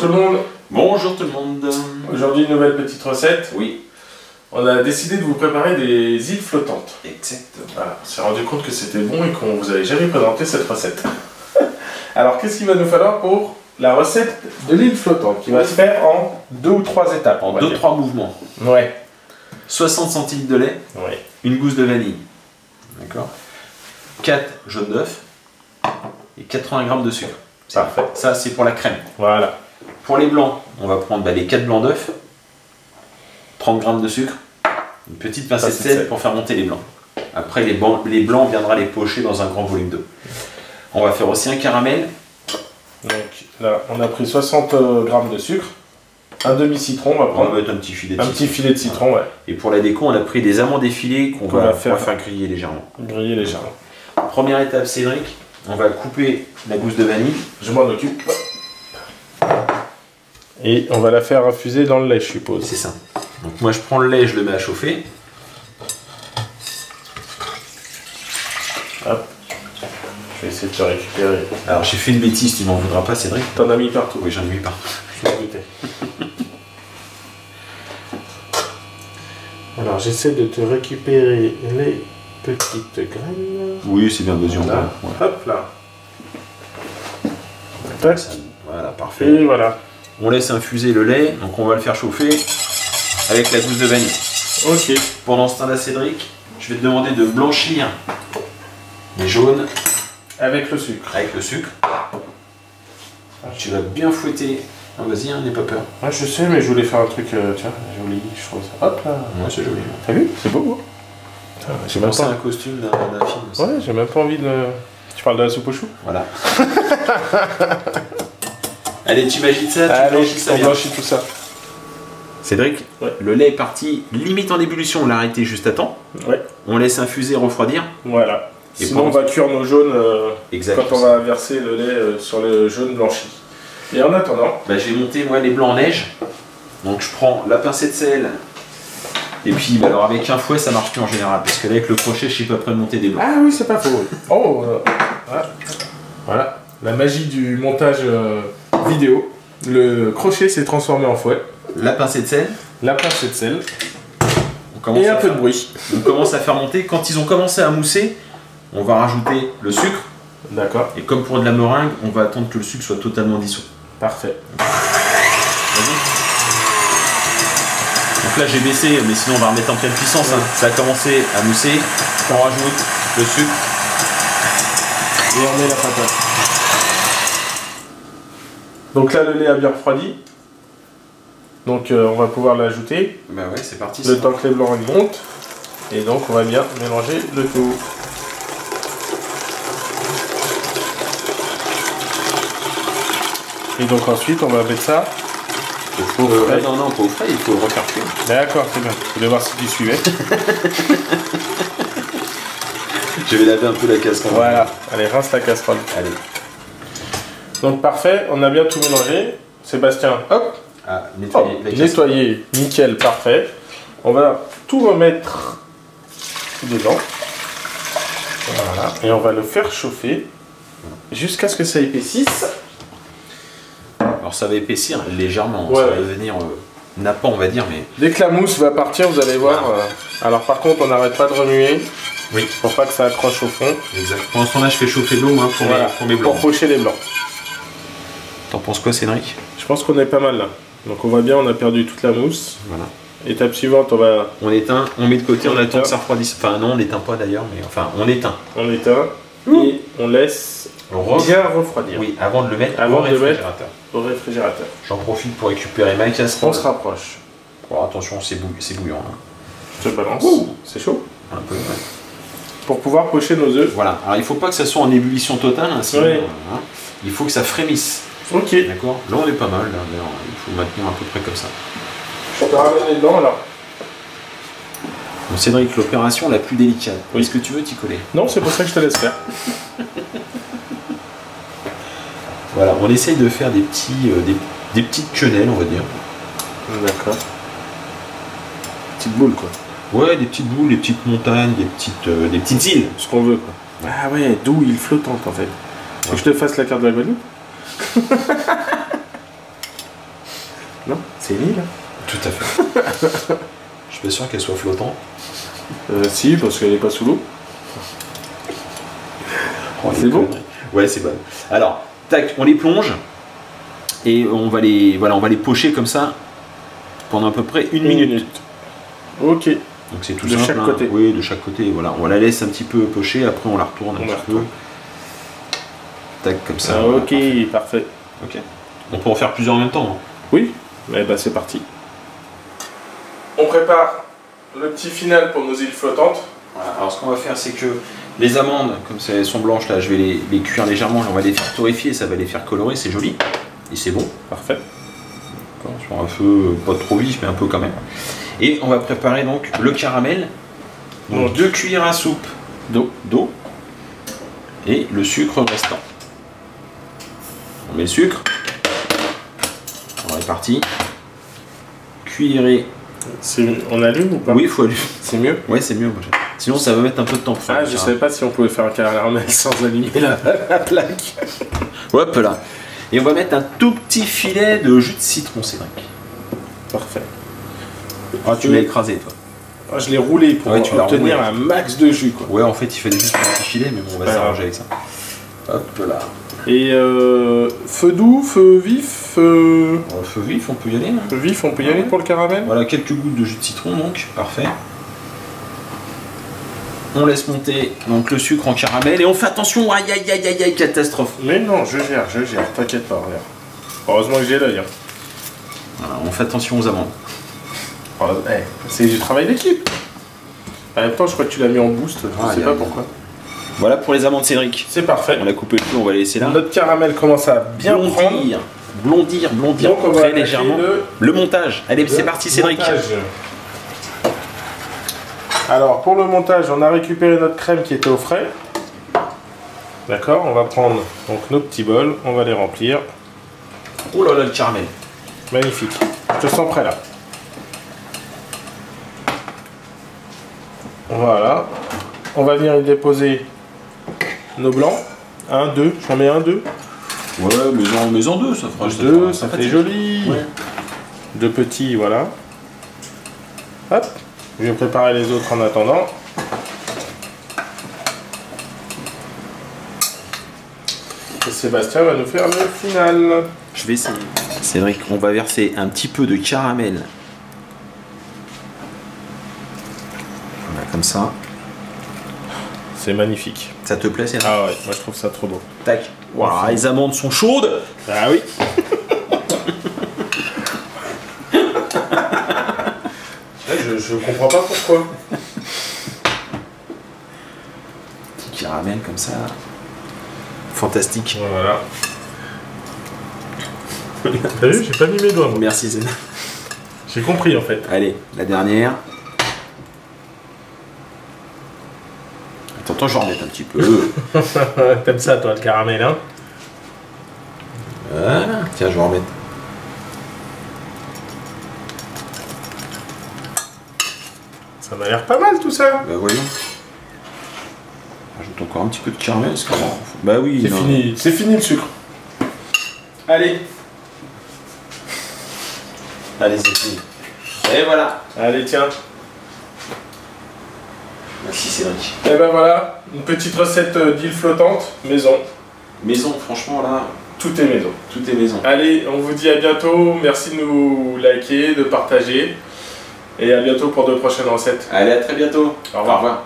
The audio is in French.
tout le monde. Bonjour tout le monde. Aujourd'hui, une nouvelle petite recette. Oui. On a décidé de vous préparer des îles flottantes. Exactement. Voilà, on s'est rendu compte que c'était bon et qu'on vous avait jamais présenté cette recette. Alors, qu'est-ce qu'il va nous falloir pour la recette de l'île flottante qui va se faire en 2 ou 3 étapes? En 2-3 mouvements. Ouais. 60 centilitres de lait, Ouais. une gousse de vanille. D'accord. 4 jaunes d'œufs et 80 g de sucre. Parfait. Ça, c'est pour la crème. Voilà. Pour les blancs, on va prendre les 4 blancs d'œufs, 30 g de sucre, une petite pincée de sel pour faire monter les blancs. Après, les blancs, on viendra les pocher dans un grand volume d'eau. On va faire aussi un caramel. Donc là, on a pris 60 g de sucre, un demi-citron, on va On prendre. va mettre un petit filet de Un citron. petit filet de citron, ouais. Et pour la déco, on a pris des amandes effilées qu'on va faire griller légèrement. Griller légèrement. Première étape, Cédric, on va couper la gousse de vanille. Je m'en occupe. Et on va la faire infuser dans le lait, je suppose. C'est ça. Donc moi je prends le lait, je le mets à chauffer. Hop. Je vais essayer de te récupérer. Alors j'ai fait une bêtise, tu m'en voudras pas, Cédric? T'en as mis partout. Oui, j'en ai mis pas. Je m'en doutais. Alors j'essaie de te récupérer les petites graines. Oui, c'est bien, vas-y, on Là. va. Ouais. Hop là. Tac. Voilà, parfait. Et voilà. On laisse infuser le lait, donc on va le faire chauffer avec la gousse de vanille. Ok. Pendant ce temps-là, Cédric, je vais te demander de blanchir les jaunes Avec le sucre. avec le sucre. Tu vas bien fouetter. Ah, vas-y, hein, n'aie pas peur. Ah, je sais, mais je voulais faire un truc, tiens, joli, je trouve ça. Hop là. Ouais, c'est joli. T'as vu? C'est beau, hein. J'ai même C'est pas... un costume d'un film aussi. Ouais, j'ai même pas envie de... Tu parles de la soupe aux choux? Voilà. Allez, tu imagines ça, tu Allez, blanchis ça on bien. blanchit tout ça. Cédric, Ouais. le lait est parti limite en ébullition, on l'a arrêté juste à temps. Ouais. On laisse infuser, refroidir. Voilà. Et Sinon, on pendant- va cuire nos jaunes Exact. quand on va verser le lait sur le jaune blanchi. Et en attendant, Bah, je vais monter moi les blancs en neige. Donc je prends la pincée de sel. Et puis bah, alors avec un fouet ça marche plus en général. Parce que là avec le crochet je suis pas prêt de monter des blancs. ah oui, c'est pas faux. Oh, voilà. Voilà. La magie du montage vidéo. Le crochet s'est transformé en fouet. La pincée de sel. La pincée de sel. On commence Et à un peu faire- de bruit. On commence à faire monter. Quand ils ont commencé à mousser, on va rajouter le sucre. D'accord. Et comme pour de la meringue, on va attendre que le sucre soit totalement dissous. Parfait. Vas-y. Donc là j'ai baissé, mais sinon on va remettre en pleine puissance. Hein. Ça a commencé à mousser. On rajoute le sucre. Et on met la patate. Donc là, le lait a bien refroidi. Donc on va pouvoir l'ajouter. Bah ouais, c'est parti. Le temps que les blancs ils montent. Et donc on va bien mélanger le tout. Et donc ensuite on va mettre ça. non, non, pas au frais, il faut le refaire cuire. D'accord, c'est bien. Je voulais voir si tu suivais. Je vais laver un peu la casserole. Voilà. Allez, rince la casserole. Allez. Donc parfait, on a bien tout mélangé. Sébastien, hop, Ah, nettoyer la casserole. nettoyé, nickel, parfait. On va tout remettre dedans. Voilà. Et on va le faire chauffer jusqu'à ce que ça épaississe. Alors ça va épaissir légèrement, Ouais. ça va devenir nappant on va dire, mais... Dès que la mousse va partir, vous allez voir. Alors par contre, on n'arrête pas de remuer. Oui. Pour pas que ça accroche au fond. Exact. Pendant ce temps-là, je fais chauffer l'eau hein, pour, Voilà. pour mes blancs. Pour pocher les blancs. T'en penses quoi, Cédric? Je pense qu'on est pas mal là. Donc on voit bien, on a perdu toute la mousse. Voilà. Étape suivante, On éteint, on met de côté, On on attend éteint. que ça refroidisse. Enfin non, on n'éteint pas d'ailleurs, mais enfin on éteint. on éteint et on laisse bien refroidir Oui, avant de le mettre Avant au de le mettre. réfrigérateur. au réfrigérateur. J'en profite pour récupérer ma casserole. On se rapproche. Bon, attention, c'est bouillant. Hein. Je te balance. C'est chaud. Un peu, ouais. Pour pouvoir pocher nos œufs. Voilà, alors il faut pas que ça soit en ébullition totale, hein, sinon, Ouais. hein, il faut que ça frémisse. Ok. D'accord. Là on est pas mal, là, d'ailleurs, il faut maintenir à peu près comme ça. Je te ramène les blancs alors. Donc Cédric, l'opération la plus délicate. Oui. Est-ce que tu veux t'y coller? Non, c'est pour ça que je te laisse faire. Voilà, on essaye de faire des petites quenelles, on va dire. D'accord. Petite boule quoi. Ouais, des petites boules, des petites montagnes, des petites îles. Ce qu'on veut quoi. Ah ouais, d'où il flottante en fait. Que je te fasse la carte de la Guadeloupe. Non, c'est une île. Tout à fait. Je suis pas sûr qu'elle soit flottante. Si, parce qu'elle n'est pas sous l'eau. Oh, c'est bon. Ouais, c'est bon. Alors, tac, on les plonge et on va les pocher comme ça pendant à peu près une minute. Ok. Donc c'est tout de simple. Chaque côté. Oui, de chaque côté. Voilà, on la laisse un petit peu pocher, après on la retourne un petit peu. Tac, comme ça. Ah, ok, parfait. Ok. On peut en faire plusieurs en même temps. Hein. Oui. Eh ben c'est parti. On prépare le petit final pour nos îles flottantes. Voilà. Alors ce qu'on va faire, c'est que les amandes, comme elles sont blanches là, je vais les cuire légèrement. On va les faire torréfier, ça va les faire colorer, c'est joli et c'est bon. Parfait. Sur un feu pas trop vif, mais un peu quand même. Et on va préparer donc le caramel. Donc 2 cuillères à soupe d'eau et le sucre restant. On met le sucre. On est parti. Cuillerée. On allume ou pas? Oui, il faut allumer. C'est mieux? Ouais, c'est mieux. Sinon, ça va mettre un peu de temps. Ah, je savais pas si on pouvait faire un caramel sans allumer la plaque. Hop là. Et on va mettre un tout petit filet de jus de citron, Cédric. Parfait. Ah, tu l'as écrasé, toi. Ah, je l'ai roulé pour obtenir un max de jus, quoi. Ouais, en fait, il fallait juste un petit filet, mais bon, on va s'arranger avec ça. Hop là. Et feu doux, feu vif, feu vif, on peut y aller. Hein. Feu vif, on peut y aller pour le caramel. Voilà, quelques gouttes de jus de citron, donc, parfait. On laisse monter donc le sucre en caramel et on fait attention, aïe aïe aïe aïe aïe, catastrophe. Mais non, je gère, t'inquiète pas, regarde. Heureusement que j'ai l'œil. Hein. Voilà, on fait attention aux amandes. Oh, hey, c'est du travail d'équipe. En même temps, je crois que tu l'as mis en boost, je sais pas pourquoi. Voilà pour les amandes, Cédric. C'est parfait. On a coupé le feu, on va les laisser là. Notre caramel commence à bien blondir, donc, très légèrement. Le montage. Allez, c'est parti, Cédric. Montage. Alors, pour le montage, on a récupéré notre crème qui était au frais. D'accord, on va prendre donc nos petits bols, on va les remplir. Oh là là, le caramel. Magnifique. Je te sens prêt là. Voilà. On va venir y déposer nos blancs. 1, 2. J'en mets 1, 2. Ouais, mais en 2, ça fera juste 2, ça fait joli. Ouais. 2 petits, voilà. Hop. Je vais préparer les autres en attendant. Et Sébastien va nous faire le final. Je vais essayer. Cédric, on va verser un petit peu de caramel. Voilà, comme ça. C'est magnifique. Ça te plaît, Cédric? Ah ouais, moi je trouve ça trop beau. Tac. Voilà, les amandes sont chaudes. Ah oui. Je comprends pas pourquoi. Petit caramel comme ça. Fantastique. Voilà. T'as vu, j'ai pas mis mes doigts. Moi. Merci Zen. J'ai compris en fait. Allez, la dernière. Attends, je vais en remettre un petit peu. T'aimes ça toi le caramel, hein? Voilà. Tiens, je vais en remettre. Ça m'a l'air pas mal tout ça. Bah voyons. Rajoute encore un petit peu de caramel. Parce que... Bah oui. C'est fini. C'est fini le sucre. Allez. Allez, c'est fini. Et voilà. Allez, tiens. Merci Cédric. Et ben voilà, une petite recette d'île flottante, maison. Maison, franchement là. Tout est maison. Tout est maison. Allez, on vous dit à bientôt. Merci de nous liker, de partager. Et à bientôt pour de prochaines recettes. Allez, à très bientôt. Au revoir. Au revoir.